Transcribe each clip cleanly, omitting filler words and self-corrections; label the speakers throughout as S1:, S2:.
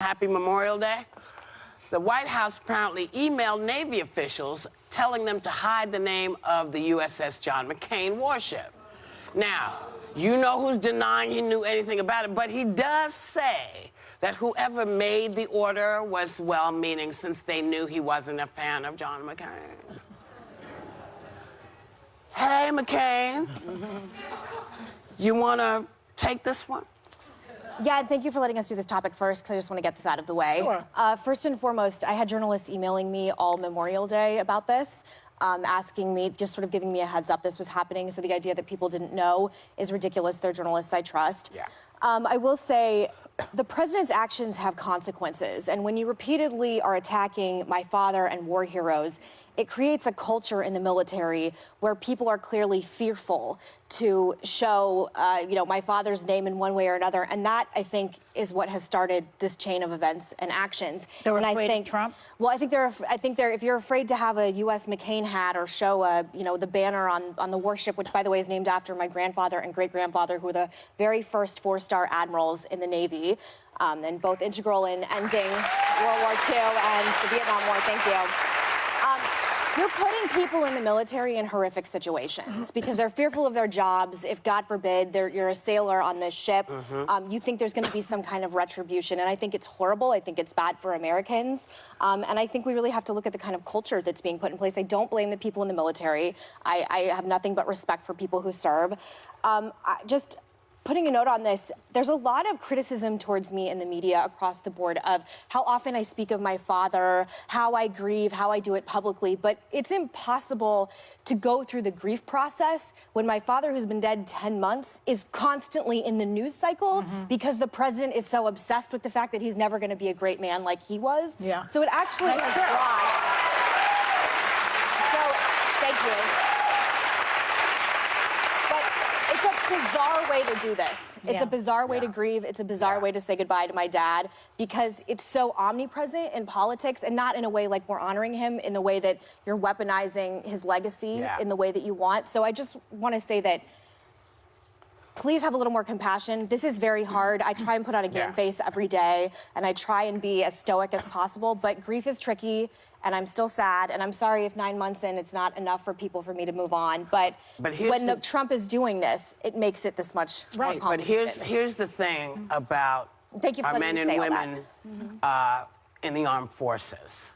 S1: Happy Memorial Day. The White House apparently emailed Navy officials telling them to hide the name of the USS John McCain warship. Now, you know who's denying he knew anything about it, but he does say that whoever made the order was well-meaning since they knew he wasn't a fan of John McCain. Hey, McCain. You want to take this one?
S2: Yeah, and thank you for letting us do this topic first, because I just want to get this out of the way.
S3: Sure.
S2: First and foremost, I had journalists emailing me all Memorial Day about this, asking me, just sort of giving me a heads up this was happening, so the idea that people didn't know is ridiculous. They're journalists I trust.
S1: Yeah.
S2: I will say, the president's actions have consequences, and when you repeatedly are attacking my father and war heroes, it creates a culture in the military where people are clearly fearful to show, my father's name in one way or another, and that, I think, is what has started this chain of events and actions.
S3: They're
S2: and
S3: afraid
S2: I think,
S3: of Trump?
S2: Well, I think they're. If you're afraid to have a U.S. McCain hat or show the banner on the warship, which, by the way, is named after my grandfather and great-grandfather, who were the very first four-star admirals in the Navy, and both integral in ending World War II and the Vietnam War. Thank you. You're putting people in the military in horrific situations because they're fearful of their jobs. If, God forbid, you're a sailor on this ship, you think there's going to be some kind of retribution. And I think it's horrible. I think it's bad for Americans. And I think we really have to look at the kind of culture that's being put in place. I don't blame the people in the military. I have nothing but respect for people who serve. Just putting a note on this, there's a lot of criticism towards me in the media across the board of how often I speak of my father, how I grieve, how I do it publicly, but it's impossible to go through the grief process when my father, who's been dead 10 months, is constantly in the news cycle because the president is so obsessed with the fact that he's never going to be a great man like he was.
S3: Yeah.
S2: So it actually is brought. So, thank you. It's a bizarre way to do this. It's a bizarre way to grieve. It's a bizarre way to say goodbye to my dad because it's so omnipresent in politics and not in a way like we're honoring him in the way that you're weaponizing his legacy in the way that you want. So I just want to say that please have a little more compassion. This is very hard. I try and put on a game face every day, and I try and be as stoic as possible, but grief is tricky, and I'm still sad, and I'm sorry if 9 months in it's not enough for people for me to move on, but when Trump is doing this, it makes it this much more complicated.
S1: But here's the thing about our men and women in the armed forces.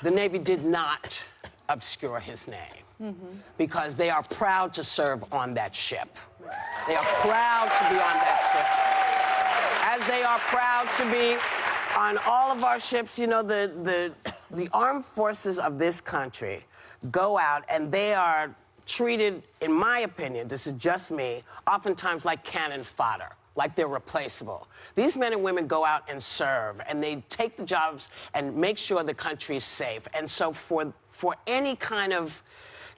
S1: The Navy did not obscure his name because they are proud to serve on that ship. They are proud to be on that ship. As they are proud to be on all of our ships. You know, the armed forces of this country go out and they are treated, in my opinion, this is just me, oftentimes like cannon fodder, like they're replaceable. These men and women go out and serve, and they take the jobs and make sure the country's safe. And so for any kind of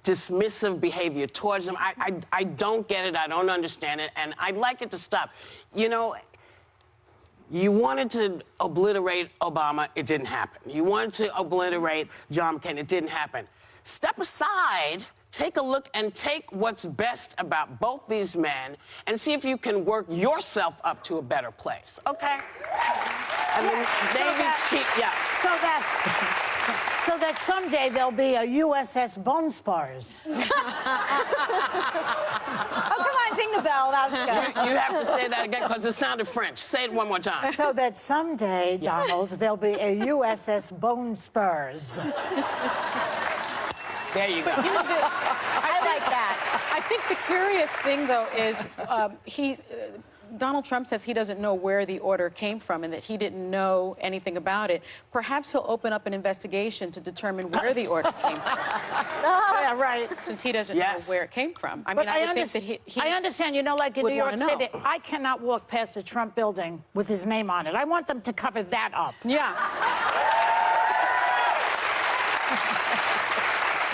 S1: dismissive behavior towards them, I don't get it, I don't understand it, and I'd like it to stop. You know, you wanted to obliterate Obama, it didn't happen. You wanted to obliterate John McCain, it didn't happen. Step aside, take a look, and take what's best about both these men and see if you can work yourself up to a better place, okay? And then
S3: So that someday there'll be a USS Bone Spars.
S2: Oh, come on, ding the bell. That was good.
S1: You have to say that again because it sounded French. Say it one more time.
S3: So that someday, Donald, there'll be a USS Bone Spurs.
S1: There you go.
S2: I like that.
S4: I think the curious thing, though, is Donald Trump says he doesn't know where the order came from and that he didn't know anything about it. Perhaps he'll open up an investigation to determine where the order came from.
S3: Yeah, right.
S4: Since he doesn't know where it came from. I mean,
S3: I
S4: would think that
S3: I understand, you know, like in New York City, I cannot walk past the Trump building with his name on it. I want them to cover that up.
S4: Yeah.